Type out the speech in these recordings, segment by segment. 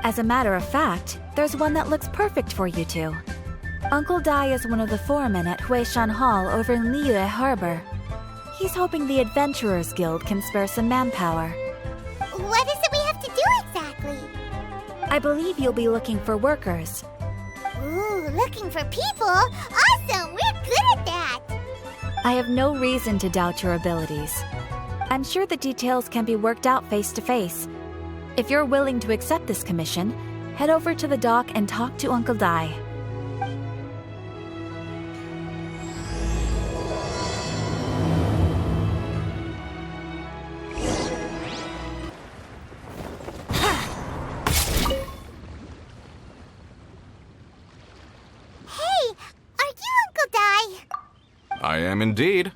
As a matter of fact, there's one that looks perfect for you two. Uncle Dai is one of the foremen at Huishan Hall over in Liyue Harbor. He's hoping the Adventurers Guild can spare some manpower. What is it we have to do exactly? I believe you'll be looking for workers. Ooh, looking for people? Awesome! We're good at that! I have no reason to doubt your abilities. I'm sure the details can be worked out face to face. If you're willing to accept this commission, head over to the dock and talk to Uncle Dai. I am indeed.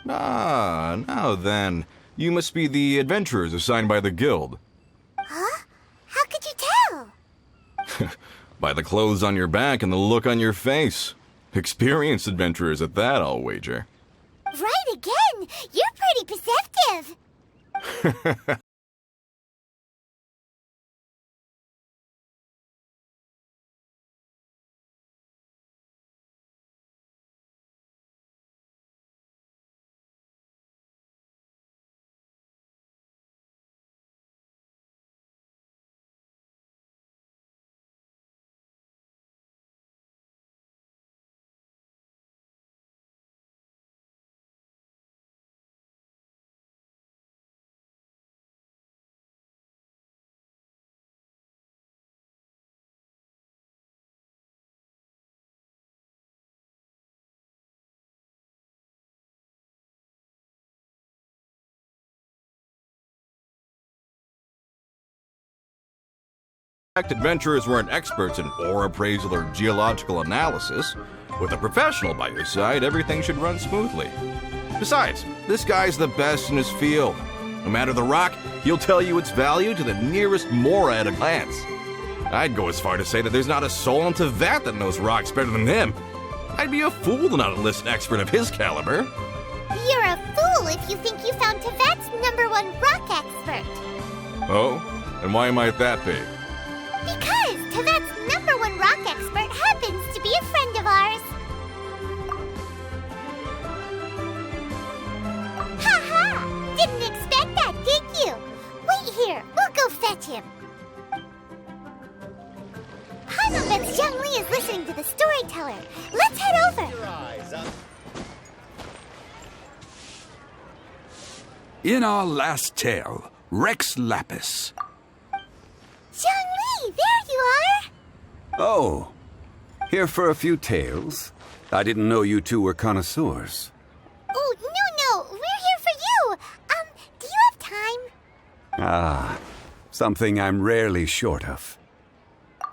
Ah, now then. You must be the adventurers assigned by the guild. Huh? How could you tell? By the clothes on your back and the look on your face. Experienced adventurers at that, I'll wager. Right again! You're pretty perceptive! Adventurers weren't experts in ore appraisal or geological analysis. With a professional by your side, everything should run smoothly. Besides, this guy's the best in his field. No matter the rock, he'll tell you its value to the nearest mora at a glance. I'd go as far to say that there's not a soul on Teyvat that knows rocks better than him. I'd be a fool to not enlist an expert of his caliber. You're a fool if you think you found Teyvat's #1 rock expert. Oh? And why might that be? Because Teyvat's #1 rock expert happens to be a friend of ours. Ha-ha! Didn't expect that, did you? Wait here, we'll go fetch him. Legendarias Zhongli is listening to the storyteller. Let's head over. In our last tale, Rex Lapis. Zhongli, there you are! Oh, here for a few tales? I didn't know you two were connoisseurs. Oh, no, we're here for you. Do you have time? Ah, something I'm rarely short of.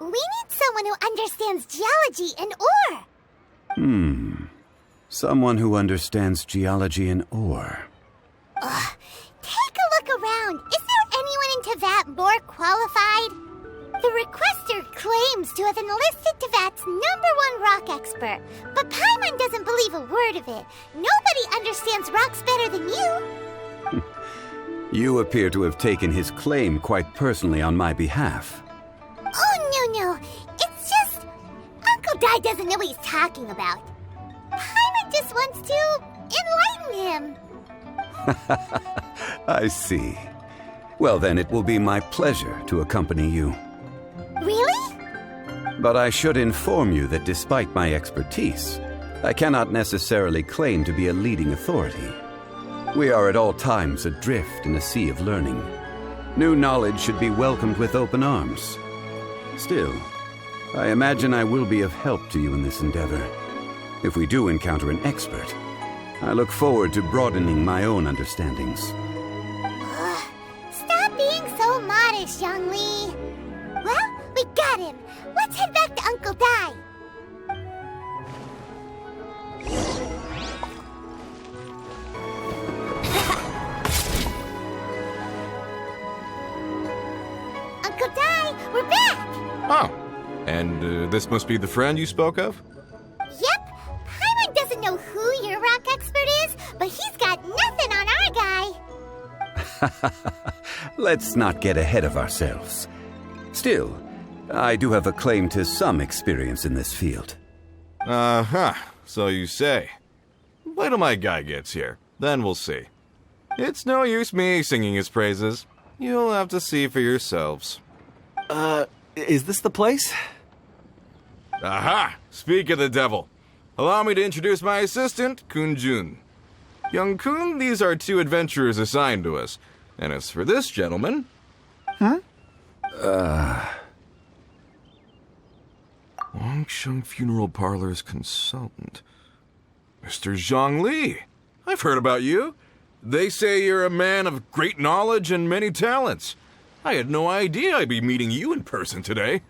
We need someone who understands geology and ore. Someone who understands geology and ore. Take a look around. Is there anyone in Teyvat more qualified? The requester claims to have enlisted Teyvat's #1 rock expert, but Paimon doesn't believe a word of it. Nobody understands rocks better than you. You appear to have taken his claim quite personally on my behalf. Oh, no. It's just... Uncle Dai doesn't know what he's talking about. Paimon just wants to enlighten him. I see. Well, then it will be my pleasure to accompany you. Really? But I should inform you that despite my expertise, I cannot necessarily claim to be a leading authority. We are at all times adrift in a sea of learning. New knowledge should be welcomed with open arms. Still, I imagine I will be of help to you in this endeavor. If we do encounter an expert, I look forward to broadening my own understandings. Stop being so modest, Zhongli. Well, we got him. Let's head back to Uncle Dai. Uncle Dai, we're back! Oh, and this must be the friend you spoke of? Yep. Paimon doesn't know who your rock expert is, but he's got nothing on our guy. Let's not get ahead of ourselves. Still, I do have a claim to some experience in this field. Uh-huh, so you say. Wait till my guy gets here, then we'll see. It's no use me singing his praises. You'll have to see for yourselves. Is this the place? Aha! Speak of the devil. Allow me to introduce my assistant, Kun Jun. Young Kun, these are 2 adventurers assigned to us. And as for this gentleman... Wangsheng Funeral Parlor's consultant. Mr. Zhongli. I've heard about you. They say you're a man of great knowledge and many talents. I had no idea I'd be meeting you in person today.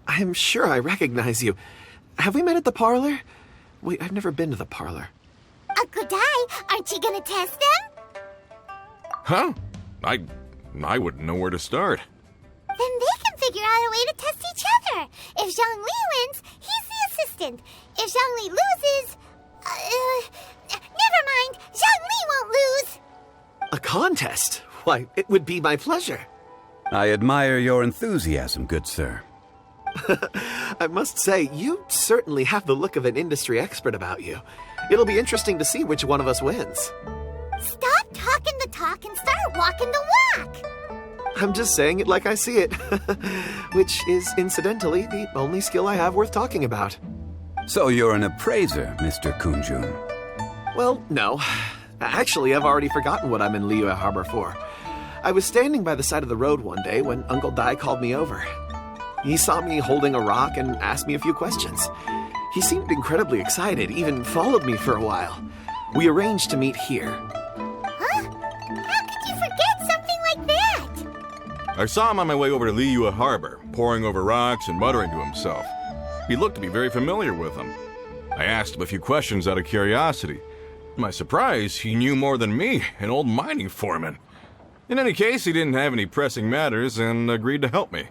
I'm sure I recognize you. Have we met at the parlor? Wait, I've never been to the parlor. Uncle Dai, aren't you gonna test them? Huh? I wouldn't know where to start. Then they can figure out a way to test each other. If Zhongli wins, he's the assistant. If Zhongli loses... never mind. Zhongli won't lose. A contest? Why, it would be my pleasure. I admire your enthusiasm, good sir. I must say, you certainly have the look of an industry expert about you. It'll be interesting to see which one of us wins. Stop talking the talk and start walking the walk. I'm just saying it like I see it, which is, incidentally, the only skill I have worth talking about. So you're an appraiser, Mr. Kunjun. Well, no. Actually, I've already forgotten what I'm in Liyue Harbor for. I was standing by the side of the road one day when Uncle Dai called me over. He saw me holding a rock and asked me a few questions. He seemed incredibly excited, even followed me for a while. We arranged to meet here. Huh? How could you forget something like that? I saw him on my way over to Liyue Harbor, poring over rocks and muttering to himself. He looked to be very familiar with them. I asked him a few questions out of curiosity. To my surprise, he knew more than me, an old mining foreman. In any case, he didn't have any pressing matters and agreed to help me.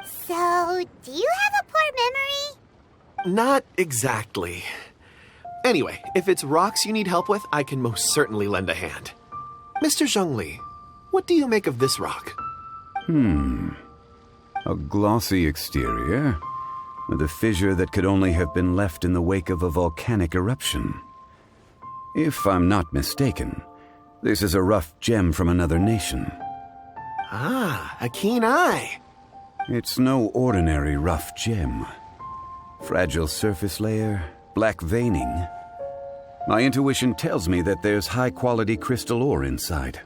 So, do you have a poor memory? Not exactly. Anyway, if it's rocks you need help with, I can most certainly lend a hand. Mr. Zhongli, what do you make of this rock? A glossy exterior, with a fissure that could only have been left in the wake of a volcanic eruption. If I'm not mistaken, this is a rough gem from another nation. Ah, a keen eye. It's no ordinary rough gem. Fragile surface layer, black veining. My intuition tells me that there's high-quality crystal ore inside.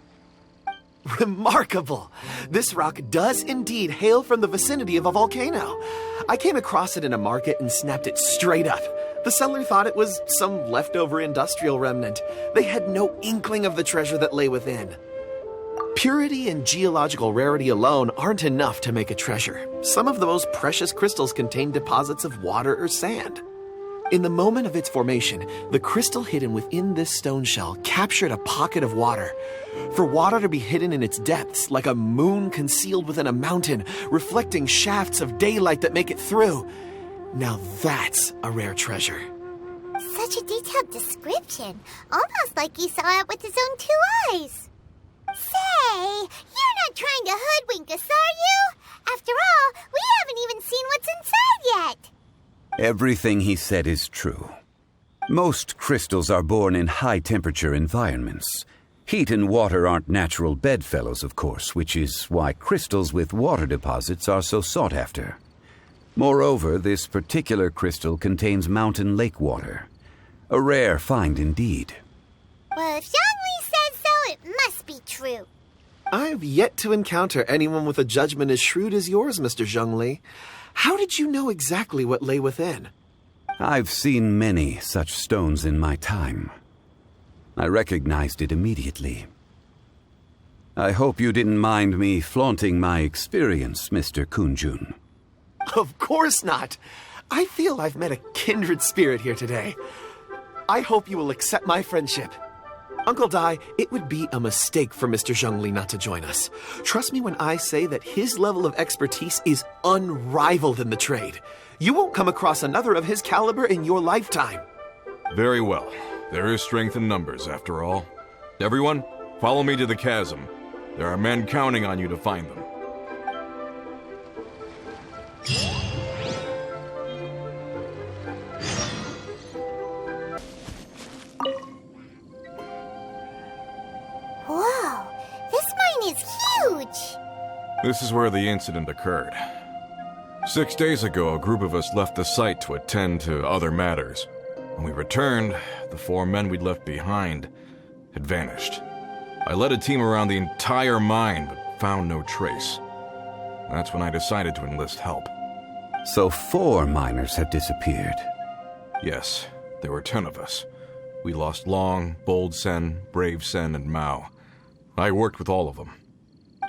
Remarkable! This rock does indeed hail from the vicinity of a volcano. I came across it in a market and snapped it straight up. The seller thought it was some leftover industrial remnant. They had no inkling of the treasure that lay within. Purity and geological rarity alone aren't enough to make a treasure. Some of the most precious crystals contain deposits of water or sand. In the moment of its formation, the crystal hidden within this stone shell captured a pocket of water. For water to be hidden in its depths, like a moon concealed within a mountain, reflecting shafts of daylight that make it through. Now that's a rare treasure. Such a detailed description, almost like he saw it with his own 2 eyes. Say, you're not trying to hoodwink us, are you? After all, we haven't even seen what's inside yet. Everything he said is true. Most crystals are born in high-temperature environments. Heat and water aren't natural bedfellows, of course, which is why crystals with water deposits are so sought after. Moreover, this particular crystal contains mountain lake water. A rare find indeed. Well, if Zhongli says so, it must be true. I've yet to encounter anyone with a judgment as shrewd as yours, Mr. Zhongli. How did you know exactly what lay within? I've seen many such stones in my time. I recognized it immediately. I hope you didn't mind me flaunting my experience, Mr. Kunjun. Of course not. I feel I've met a kindred spirit here today. I hope you will accept my friendship. Uncle Dai, it would be a mistake for Mr. Zhongli not to join us. Trust me when I say that his level of expertise is unrivaled in the trade. You won't come across another of his caliber in your lifetime. Very well. There is strength in numbers, after all. Everyone, follow me to the chasm. There are men counting on you to find them. This is where the incident occurred. 6 days ago, a group of us left the site to attend to other matters. When we returned, the 4 men we'd left behind had vanished. I led a team around the entire mine, but found no trace. That's when I decided to enlist help. So 4 miners had disappeared. Yes, there were 10 of us. We lost Long, Bold Sen, Brave Sen, and Mao. I worked with all of them.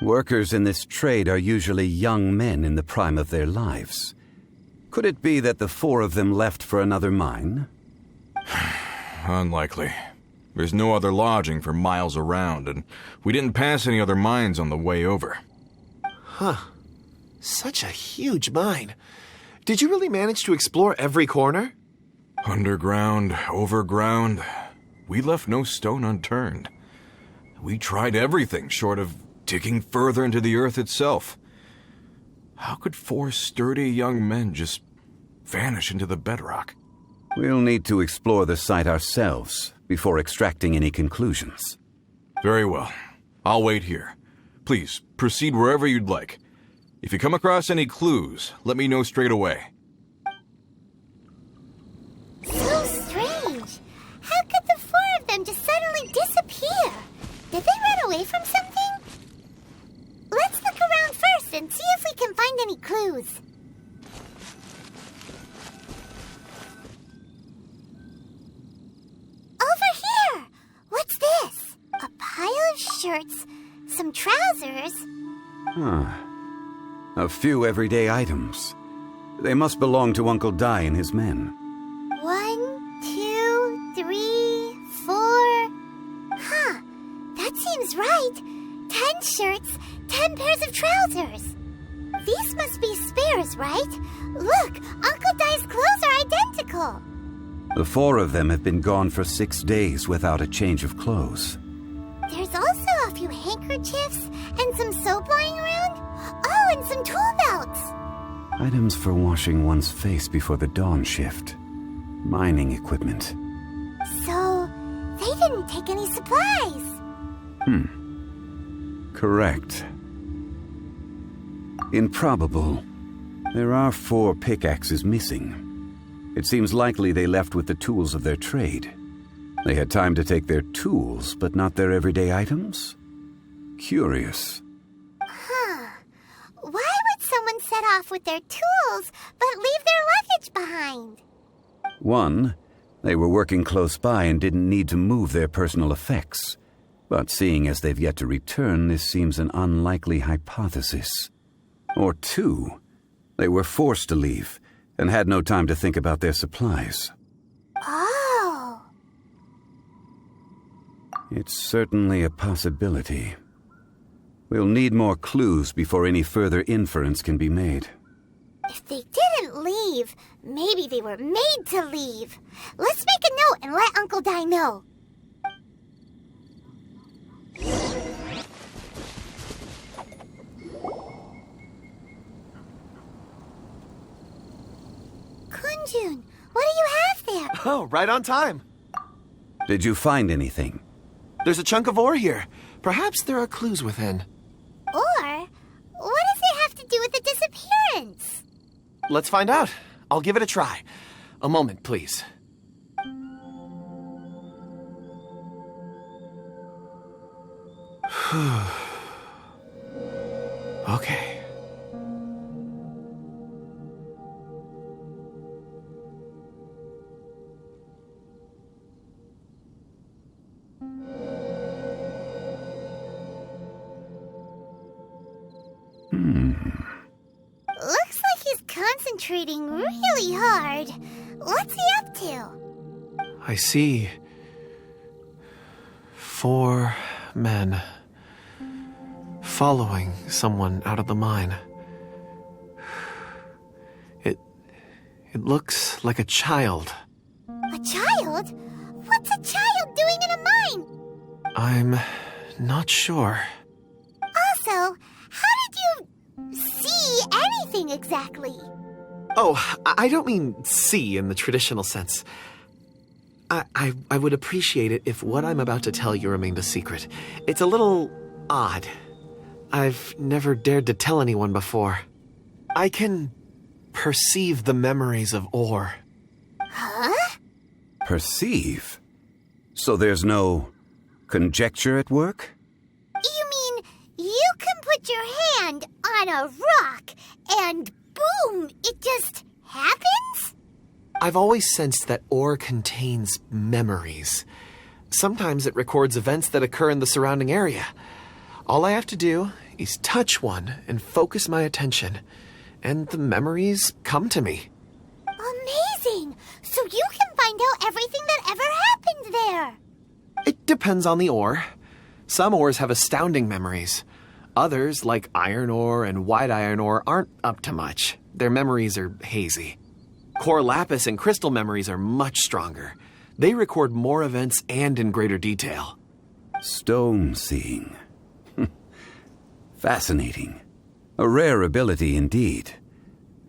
Workers in this trade are usually young men in the prime of their lives. Could it be that the 4 of them left for another mine? Unlikely. There's no other lodging for miles around, and we didn't pass any other mines on the way over. Huh. Such a huge mine. Did you really manage to explore every corner? Underground, overground, we left no stone unturned. We tried everything short of digging further into the earth itself. How could 4 sturdy young men just vanish into the bedrock? We'll need to explore the site ourselves before extracting any conclusions. Very well. I'll wait here. Please, proceed wherever you'd like. If you come across any clues, let me know straight away. So strange. How could the 4 of them just suddenly disappear? Did they run away from something? Let's look around first and see if we can find any clues. Over here! What's this? A pile of shirts, some trousers. A few everyday items. They must belong to Uncle Dai and his men. 1, 2, 3, 4. Huh, that seems right. 10 shirts, 10 pairs of trousers. These must be spares, right? Look, Uncle Dai's clothes are identical. The 4 of them have been gone for 6 days without a change of clothes. There's also a few handkerchiefs and some soap lying around. Oh, and some tool belts. Items for washing one's face before the dawn shift. Mining equipment. So, they didn't take any supplies. Correct. Improbable. There are 4 pickaxes missing. It seems likely they left with the tools of their trade. They had time to take their tools, but not their everyday items? Curious. Huh. Why would someone set off with their tools, but leave their luggage behind? 1, they were working close by and didn't need to move their personal effects. But seeing as they've yet to return, this seems an unlikely hypothesis. Or 2, they were forced to leave and had no time to think about their supplies. Oh. It's certainly a possibility. We'll need more clues before any further inference can be made. If they didn't leave, maybe they were made to leave. Let's make a note and let Uncle Dai know. Kunjun, what do you have there? Oh, right on time. Did you find anything? There's a chunk of ore here. Perhaps there are clues within. Or, what does it have to do with the disappearance? Let's find out. I'll give it a try. A moment, please. Okay. Looks like he's concentrating really hard. What's he up to? I see 4 men following someone out of the mine. It looks like a child. A child? What's a child doing in a mine? I'm not sure. Also, how did you see anything exactly? Oh, I don't mean see in the traditional sense. I would appreciate it if what I'm about to tell you remained a secret. It's a little odd. I've never dared to tell anyone before. I can perceive the memories of ore. Huh? Perceive? So there's no conjecture at work? You mean you can put your hand on a rock and boom, it just happens? I've always sensed that ore contains memories. Sometimes it records events that occur in the surrounding area. All I have to do is touch one and focus my attention, and the memories come to me. Amazing! So you can find out everything that ever happened there. It depends on the ore. Some ores have astounding memories. Others, like iron ore and white iron ore, aren't up to much. Their memories are hazy. Core lapis and crystal memories are much stronger. They record more events and in greater detail. Stone seeing. Fascinating. A rare ability indeed.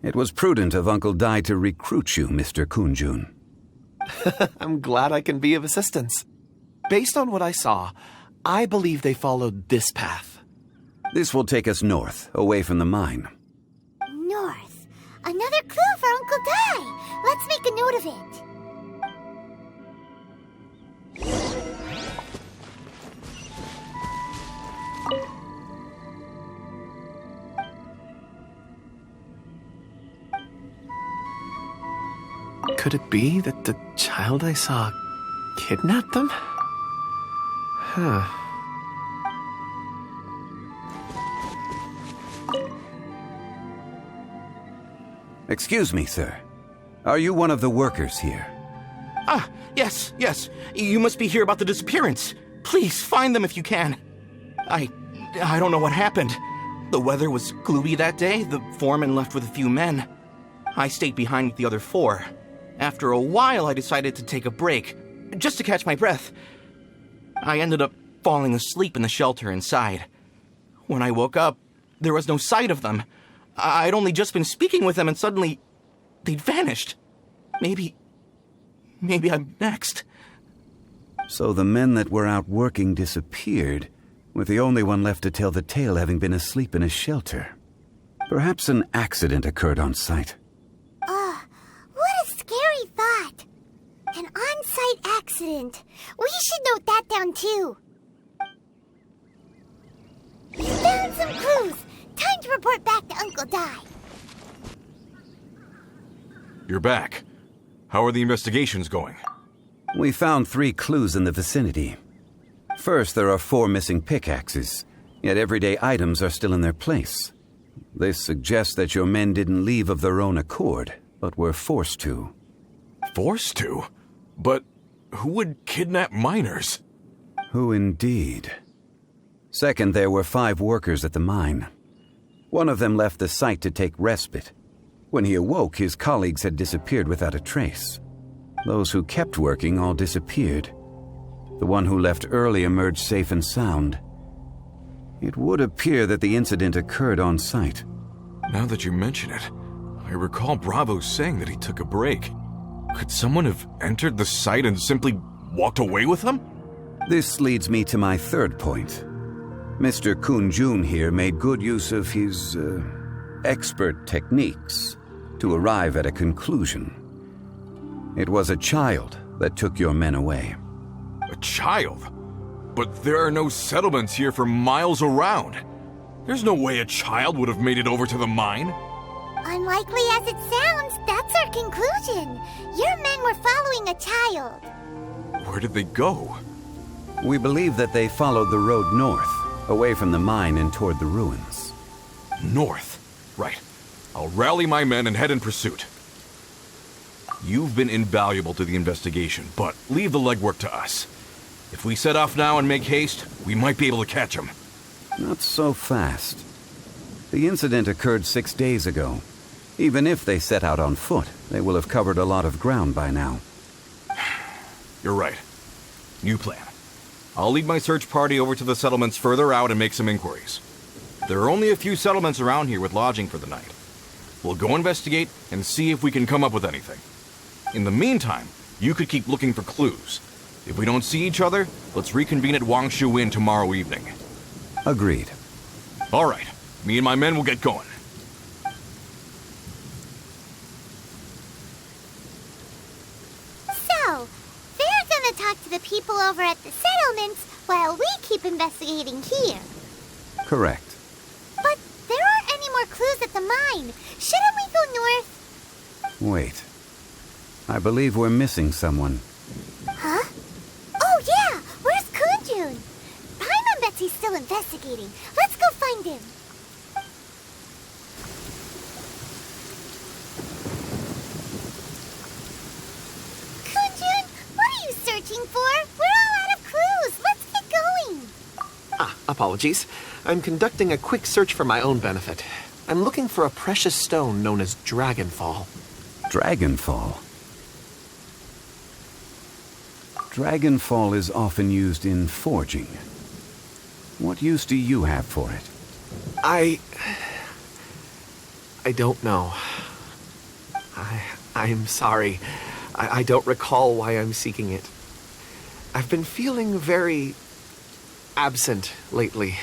It was prudent of Uncle Dai to recruit you, Mr. Kunjun. I'm glad I can be of assistance. Based on what I saw, I believe they followed this path. This will take us north, away from the mine. North. Another clue for Uncle Dai. Let's make a note of it. Could it be that the child I saw kidnapped them? Huh. Excuse me, sir. Are you one of the workers here? Ah, yes. You must be here about the disappearance. Please, find them if you can. I don't know what happened. The weather was gloomy that day. The foreman left with a few men. I stayed behind with the other 4. After a while, I decided to take a break, just to catch my breath. I ended up falling asleep in the shelter inside. When I woke up, there was no sight of them. I'd only just been speaking with them and suddenly they'd vanished. Maybe I'm next. So the men that were out working disappeared, with the only one left to tell the tale having been asleep in a shelter. Perhaps an accident occurred on site. What a scary thought. An on-site accident. We should note that down too. We found some clues. Time to report back to Uncle Dai. You're back. How are the investigations going? We found 3 clues in the vicinity. First, there are 4 missing pickaxes, yet everyday items are still in their place. This suggests that your men didn't leave of their own accord, but were forced to. Forced to? But who would kidnap miners? Who indeed? Second, there were 5 workers at the mine. One of them left the site to take respite. When he awoke, his colleagues had disappeared without a trace. Those who kept working all disappeared. The one who left early emerged safe and sound. It would appear that the incident occurred on site. Now that you mention it, I recall Bravo saying that he took a break. Could someone have entered the site and simply walked away with them? This leads me to my third point. Mr. Kunjun here made good use of his, expert techniques to arrive at a conclusion. It was a child that took your men away. A child? But there are no settlements here for miles around. There's no way a child would have made it over to the mine. Unlikely as it sounds, that's our conclusion. Your men were following a child. Where did they go? We believe that they followed the road north, away from the mine and toward the ruins. North? Right. I'll rally my men and head in pursuit. You've been invaluable to the investigation, but leave the legwork to us. If we set off now and make haste, we might be able to catch them. Not so fast. The incident occurred 6 days ago. Even if they set out on foot, they will have covered a lot of ground by now. You're right. New plan. I'll lead my search party over to the settlements further out and make some inquiries. There are only a few settlements around here with lodging for the night. We'll go investigate and see if we can come up with anything. In the meantime, you could keep looking for clues. If we don't see each other, let's reconvene at Wangshu Inn tomorrow evening. Agreed. All right, me and my men will get going. So, they're gonna talk to the people over at the settlements while we keep investigating here. Correct. But there aren't any more clues at the mine. Shouldn't we go north? Wait. I believe we're missing someone. Huh? Oh yeah! Where's Kunjun? Paimon bets he's still investigating. Let's go find him. Kunjun, what are you searching for? We're all out of clues. Let's get going. Apologies. I'm conducting a quick search for my own benefit. I'm looking for a precious stone known as Dragonfall. Dragonfall? Dragonfall is often used in forging. What use do you have for it? I don't know. I'm sorry. I don't recall why I'm seeking it. I've been feeling very absent lately.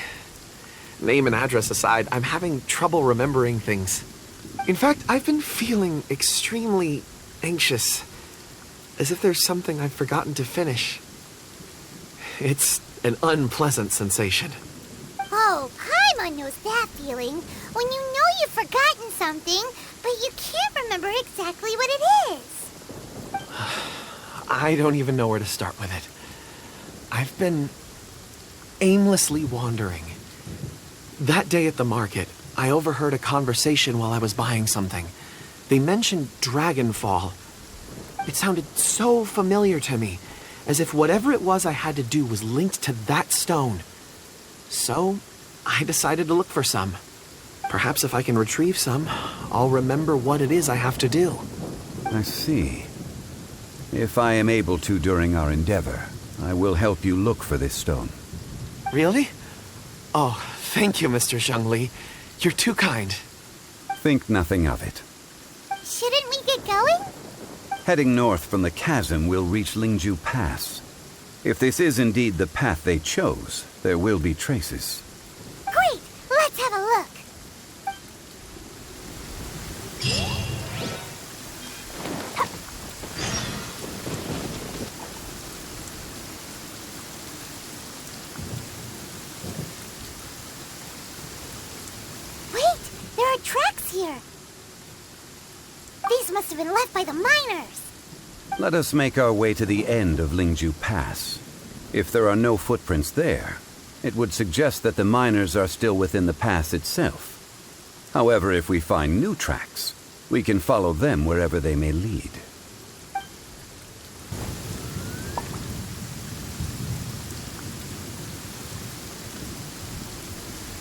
Name and address aside, I'm having trouble remembering things. In fact, I've been feeling extremely anxious, as if there's something I've forgotten to finish. It's an unpleasant sensation. Oh, Paimon knows that feeling. When you know you've forgotten something, but you can't remember exactly what it is. I don't even know where to start with it. I've been aimlessly wandering. That day at the market, I overheard a conversation while I was buying something. They mentioned Dragonfall. It sounded so familiar to me, as if whatever it was I had to do was linked to that stone. So, I decided to look for some. Perhaps if I can retrieve some, I'll remember what it is I have to do. I see. If I am able to during our endeavor, I will help you look for this stone. Really? Oh, thank you, Mr. Zhongli. You're too kind. Think nothing of it. Shouldn't we get going? Heading north from the chasm, we'll reach Lingju Pass. If this is indeed the path they chose, there will be traces. Great! Let's have a look. Wait! There are tracks here. These must have been left by the miners. Let us make our way to the end of Lingju Pass. If there are no footprints there, it would suggest that the miners are still within the pass itself. However, if we find new tracks, we can follow them wherever they may lead.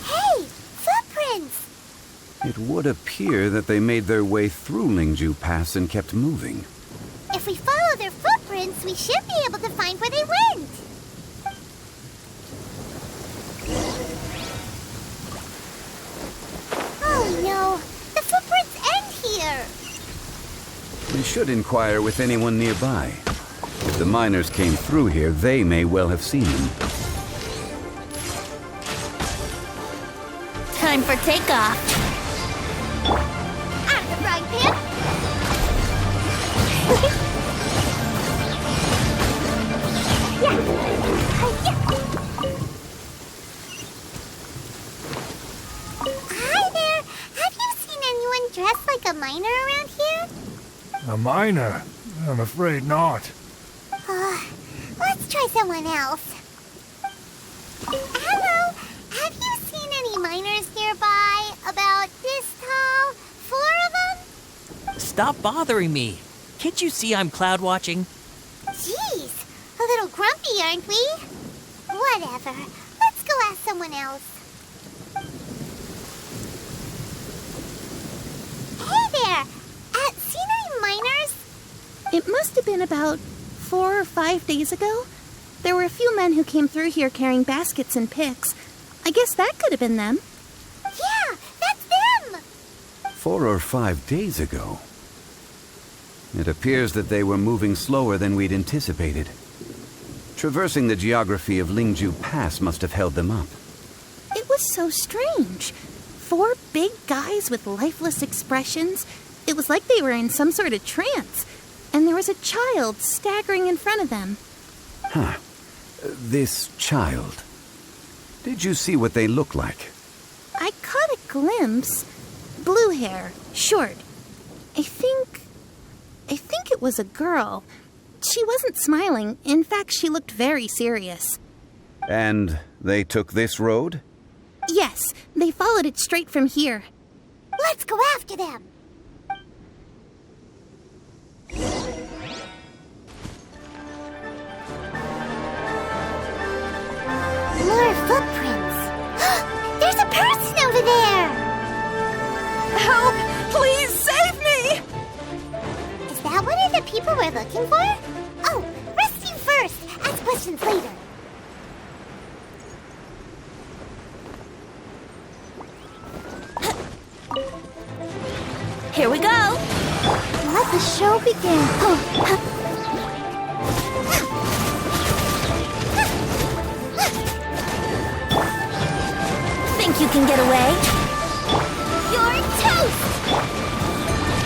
Hey! Footprints! It would appear that they made their way through Lingju Pass and kept moving. If we follow their footprints, we should be able to find where they went. Oh no! The footprints end here! We should inquire with anyone nearby. If the miners came through here, they may well have seen them. Time for takeoff. Out of the frying pan! Hi there! Have you seen anyone dressed like a miner around here? A miner? I'm afraid not. Let's try someone else. Hello! Have you seen any miners nearby? About this tall? 4 of them? Stop bothering me. Can't you see I'm cloud watching? Jeez, a little grumpy, aren't we? Whatever. Let's go ask someone else. Hey there! Seen any miners? It must have been about 4 or 5 days ago. There were a few men who came through here carrying baskets and picks. I guess that could have been them. Yeah, that's them! 4 or 5 days ago. It appears that they were moving slower than we'd anticipated. Traversing the geography of Lingju Pass must have held them up. It was was so strange. 4 big guys with lifeless expressions. It was like they were in some sort of trance. And there was a child staggering in front of them. Huh. This child. Did you see what they look like? I caught a glimpse. Blue hair, short. I think it was a girl. She wasn't smiling. In fact, she looked very serious. And they took this road? Yes, they followed it straight from here. Let's go after them. More footprints. There's a person over there. Help! Please save me! Is that one of the people we're looking for? Oh, rescue first. Ask questions later. Here we go. Let the show begin. Think you can get away? You're toast!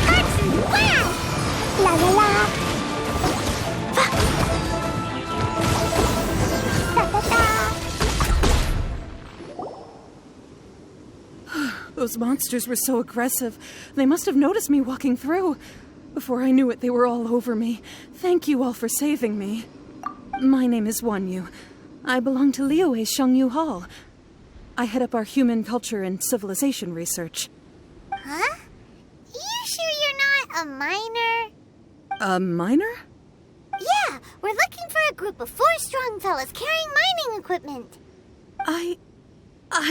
Person, wow! La la la! Da da da! Those monsters were so aggressive. They must have noticed me walking through. Before I knew it, they were all over me. Thank you all for saving me. My name is Wanyu. I belong to Liyue's Shengyu Hall. I head up our human culture and civilization research. Huh? You sure you're not a miner? A miner? Yeah, we're looking for a group of 4 strong fellas carrying mining equipment. I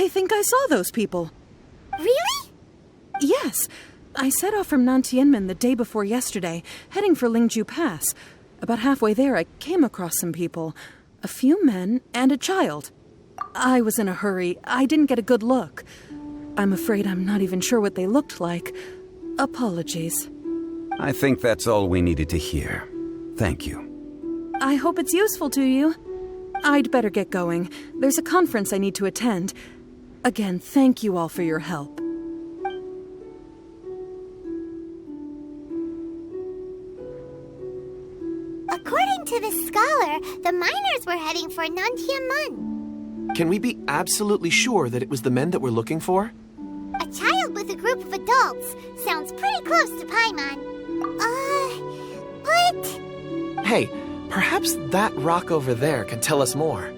think I saw those people. Really? Yes. I set off from Nantianmen the day before yesterday, heading for Lingju Pass. About halfway there, I came across some people. A few men and a child. I was in a hurry. I didn't get a good look. I'm afraid I'm not even sure what they looked like. Apologies. I think that's all we needed to hear. Thank you. I hope it's useful to you. I'd better get going. There's a conference I need to attend. Again, thank you all for your help. According to this scholar, the miners were heading for Nantianmen. Can we be absolutely sure that it was the men that we're looking for? A child with a group of adults. Sounds pretty close to Paimon. But... Hey, perhaps that rock over there can tell us more.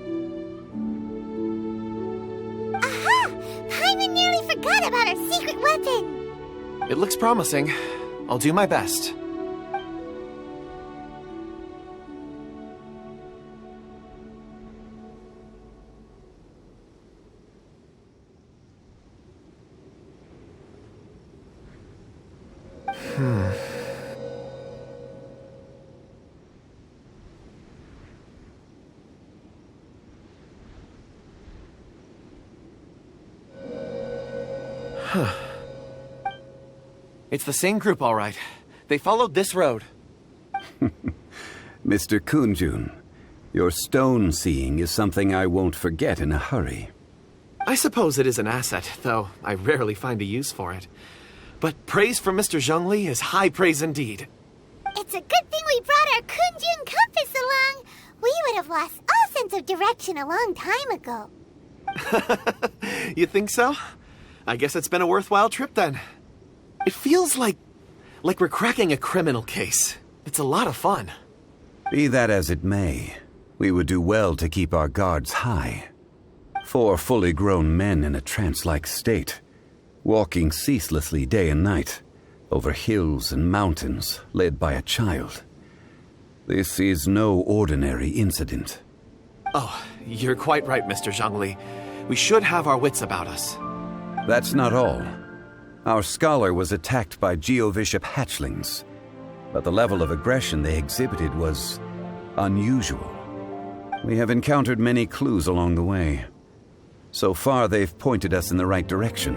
Aha! Paimon nearly forgot about our secret weapon. It looks promising. I'll do my best. It's the same group, all right. They followed this road. Mr. Kunjun, your stone seeing is something I won't forget in a hurry. I suppose it is an asset, though I rarely find a use for it. But praise from Mr. Zhongli is high praise indeed. It's a good thing we brought our Kunjun compass along. We would have lost all sense of direction a long time ago. You think so? I guess it's been a worthwhile trip then. It feels like we're cracking a criminal case. It's a lot of fun. Be that as it may, we would do well to keep our guards high. 4 fully grown men in a trance-like state, walking ceaselessly day and night, over hills and mountains, led by a child. This is no ordinary incident. Oh, you're quite right, Mr. Zhongli. We should have our wits about us. That's not all. Our scholar was attacked by Geovishap hatchlings, but the level of aggression they exhibited was unusual. We have encountered many clues along the way. So far, they've pointed us in the right direction.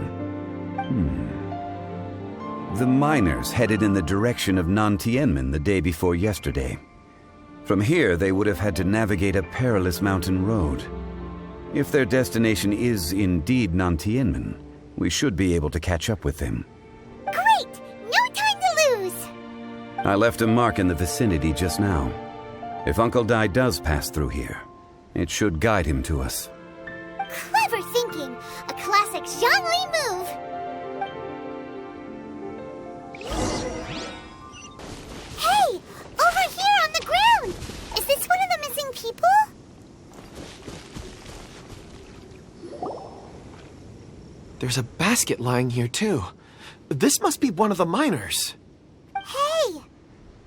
The miners headed in the direction of Nantianmen the day before yesterday. From here, they would have had to navigate a perilous mountain road. If their destination is indeed Nantianmen, we should be able to catch up with them. Great! No time to lose! I left a mark in the vicinity just now. If Uncle Dai does pass through here, it should guide him to us. Clever thinking! A classic Zhongli move! Hey! Over here on the ground! Is this one of the missing people? There's a basket lying here, too. This must be one of the miners. Hey!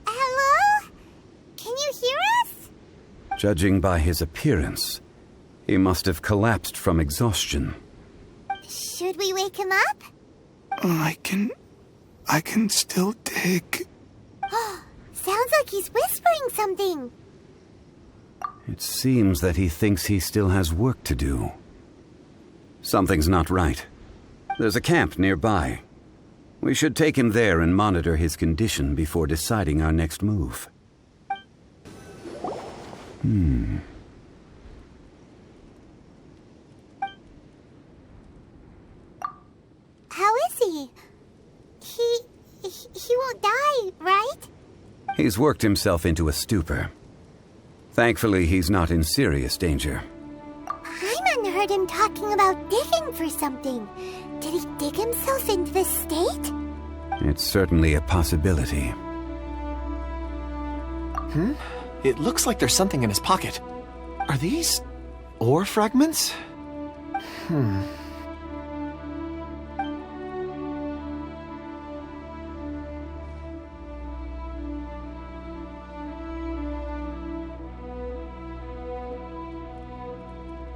Hello? Can you hear us? Judging by his appearance, he must have collapsed from exhaustion. Should we wake him up? I can still dig. Sounds like he's whispering something. It seems that he thinks he still has work to do. Something's not right. There's a camp nearby. We should take him there and monitor his condition before deciding our next move. How is he? He won't die, right? He's worked himself into a stupor. Thankfully, he's not in serious danger. Paimon heard him talking about digging for something. Did he dig himself into this state? It's certainly a possibility. It looks like there's something in his pocket. Are these ore fragments?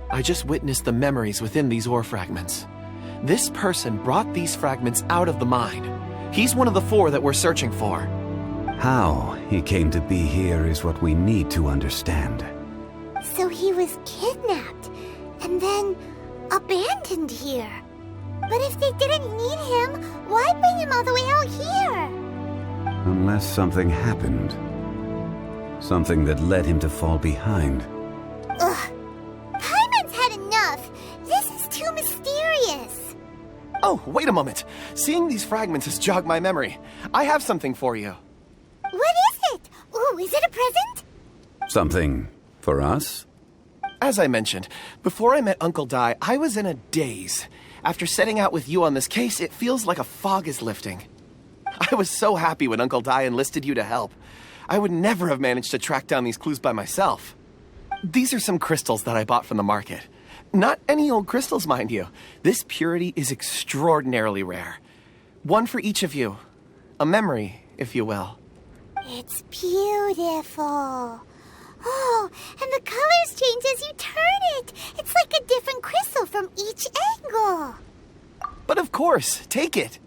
I just witnessed the memories within these ore fragments. This person brought these fragments out of the mine. He's one of the 4 that we're searching for. How he came to be here is what we need to understand. So he was kidnapped and then abandoned here. But if they didn't need him, why bring him all the way out here? Unless something happened. Something that led him to fall behind. Ugh. Paimon's had enough. This is too mysterious. Oh, wait a moment. Seeing these fragments has jogged my memory. I have something for you. What is it? Ooh, is it a present? Something for us? As I mentioned, before I met Uncle Dai, I was in a daze. After setting out with you on this case, it feels like a fog is lifting. I was so happy when Uncle Dai enlisted you to help. I would never have managed to track down these clues by myself. These are some crystals that I bought from the market. Not any old crystals, mind you. This purity is extraordinarily rare. One for each of you. A memory, if you will. It's beautiful. Oh, and the colors change as you turn it. It's like a different crystal from each angle. But of course, take it.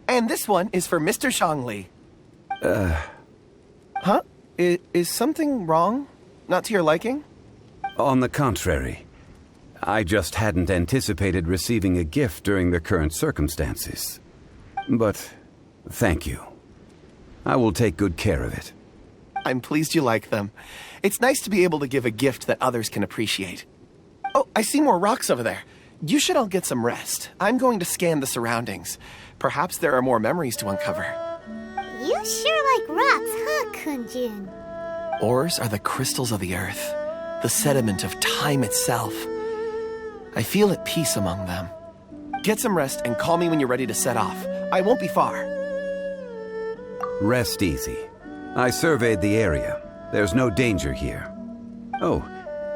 And this one is for Mr. Zhongli. Huh? Is something wrong? Not to your liking? On the contrary. I just hadn't anticipated receiving a gift during the current circumstances. But thank you. I will take good care of it. I'm pleased you like them. It's nice to be able to give a gift that others can appreciate. Oh, I see more rocks over there. You should all get some rest. I'm going to scan the surroundings. Perhaps there are more memories to uncover. You sure like rocks, huh, Kunjun? Ores are the crystals of the earth, the sediment of time itself. I feel at peace among them. Get some rest and call me when you're ready to set off. I won't be far. Rest easy. I surveyed the area. There's no danger here. Oh,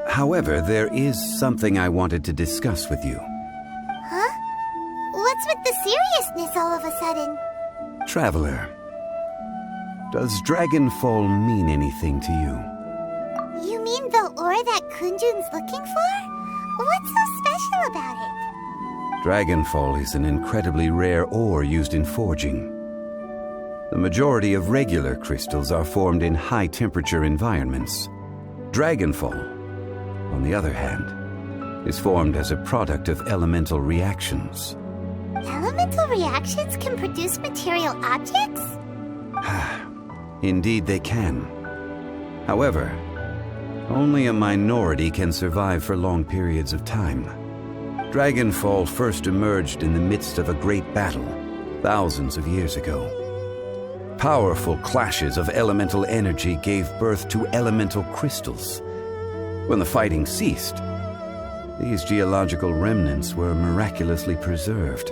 however, there is something I wanted to discuss with you. Huh? What's with the seriousness all of a sudden? Traveler, does Dragonfall mean anything to you? You mean the ore that Kunjun's looking for? What's so special about it? Dragonfall is an incredibly rare ore used in forging. The majority of regular crystals are formed in high-temperature environments. Dragonfall, on the other hand, is formed as a product of elemental reactions. Elemental reactions can produce material objects? Indeed they can. However, Only a minority can survive for long periods of time. Dragonfall first emerged in the midst of a great battle, thousands of years ago. Powerful clashes of elemental energy gave birth to elemental crystals. When the fighting ceased, these geological remnants were miraculously preserved.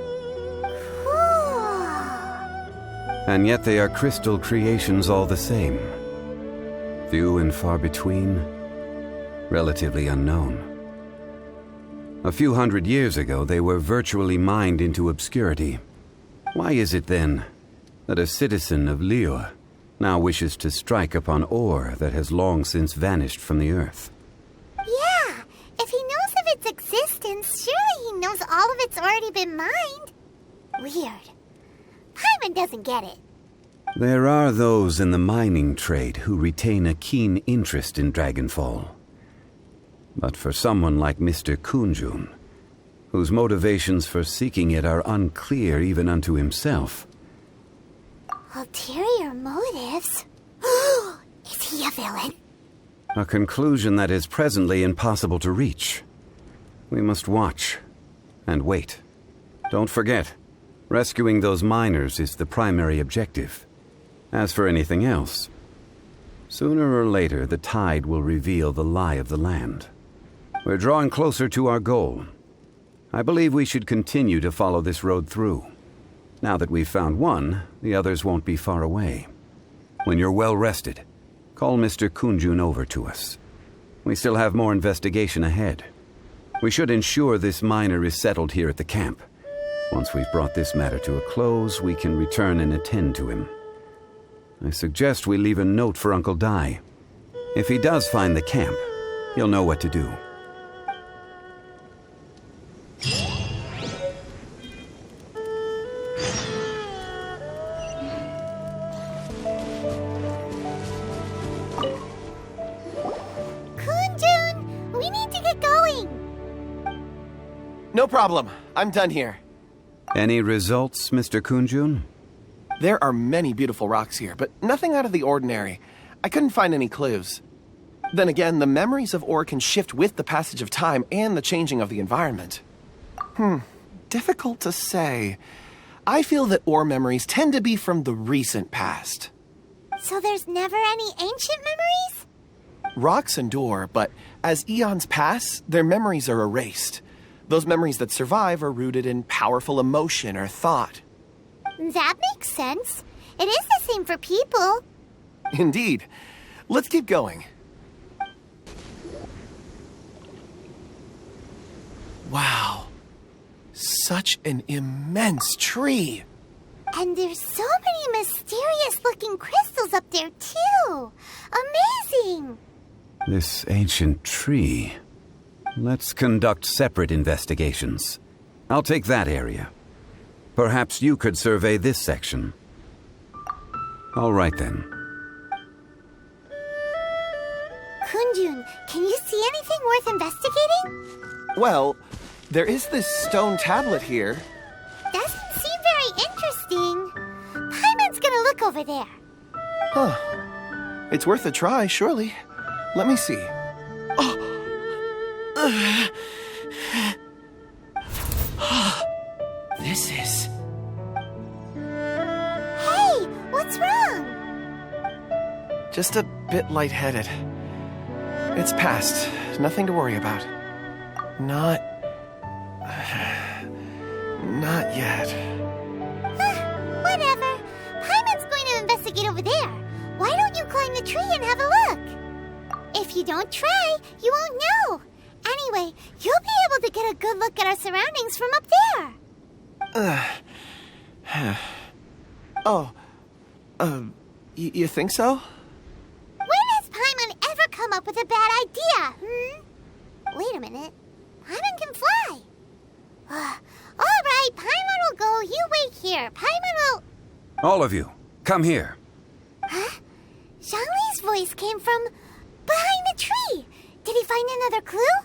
And yet they are crystal creations all the same. Few and far between, relatively unknown. A few hundred years ago, they were virtually mined into obscurity. Why is it then that a citizen of Liyue now wishes to strike upon ore that has long since vanished from the earth? Yeah, if he knows of its existence, surely he knows all of it's already been mined. Weird. Paimon doesn't get it. There are those in the mining trade who retain a keen interest in Dragonfall. But for someone like Mr. Kunjun, whose motivations for seeking it are unclear even unto himself. Ulterior motives? Is he a villain? A conclusion that is presently impossible to reach. We must watch and wait. Don't forget, rescuing those miners is the primary objective. As for anything else, sooner or later the tide will reveal the lie of the land. We're drawing closer to our goal. I believe we should continue to follow this road through. Now that we've found one, the others won't be far away. When you're well rested, call Mr. Kunjun over to us. We still have more investigation ahead. We should ensure this miner is settled here at the camp. Once we've brought this matter to a close, we can return and attend to him. I suggest we leave a note for Uncle Dai. If he does find the camp, he'll know what to do. Kunjun, we need to get going. No problem. I'm done here. Any results, Mr. Kunjun? There are many beautiful rocks here, but nothing out of the ordinary. I couldn't find any clues. Then again, the memories of ore can shift with the passage of time and the changing of the environment. Difficult to say. I feel that ore memories tend to be from the recent past. So there's never any ancient memories? Rocks endure, but as eons pass, their memories are erased. Those memories that survive are rooted in powerful emotion or thought. That makes sense. It is the same for people. Indeed. Let's keep going. Wow. Such an immense tree. And there's so many mysterious-looking crystals up there, too. Amazing! This ancient tree. Let's conduct separate investigations. I'll take that area. Perhaps you could survey this section. All right, then. Kunjun, can you see anything worth investigating? Well, there is this stone tablet here. Doesn't seem very interesting. Paimon's gonna look over there. Huh. It's worth a try, surely. Let me see. This is... Hey, what's wrong? just a bit lightheaded. It's past. Nothing to worry about. Not yet. Whatever. Paimon's going to investigate over there. Why don't you climb the tree and have a look? If you don't try, you won't know. Anyway, you'll be able to get a good look at our surroundings from up there. You think so? When has Paimon ever come up with a bad idea, Wait a minute. Paimon can fly. All right, Paimon will go. You wait here. Paimon will... All of you, come here. Huh? Zhongli's voice came from behind the tree. Did he find another clue?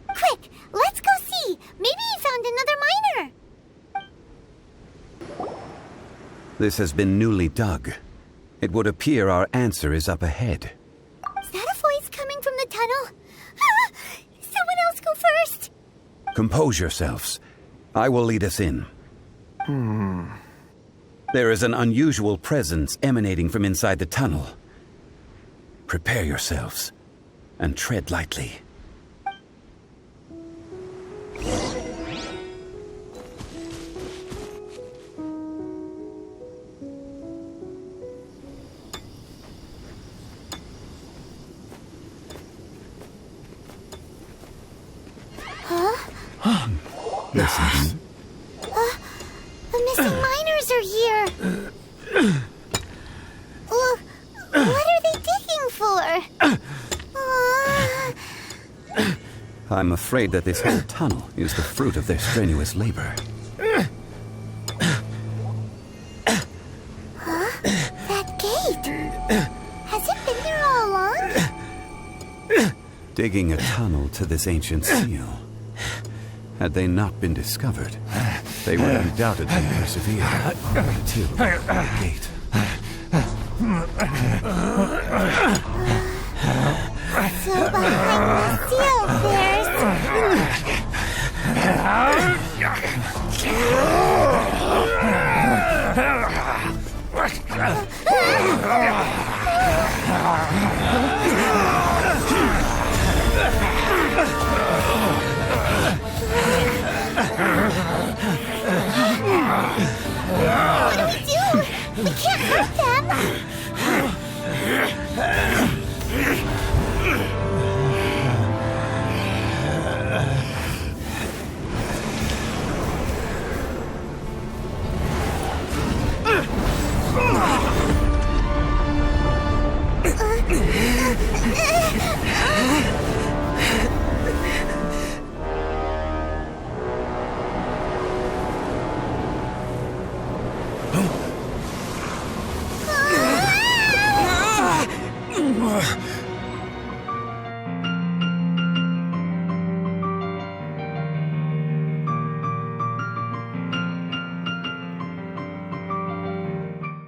Quick, let's go see. Maybe he found another miner. This has been newly dug. It would appear our answer is up ahead. Is that a voice coming from the tunnel Compose yourselves. I will lead us in. There is an unusual presence emanating from inside the tunnel. Prepare yourselves and tread lightly. Listen. The missing miners are here. What are they digging for? I'm afraid that this whole tunnel is the fruit of their strenuous labor. That gate. Has it been there all along? Digging a tunnel to this ancient seal. Had they not been discovered, they would undoubtedly persevere until the gate. So behind the seal, there's...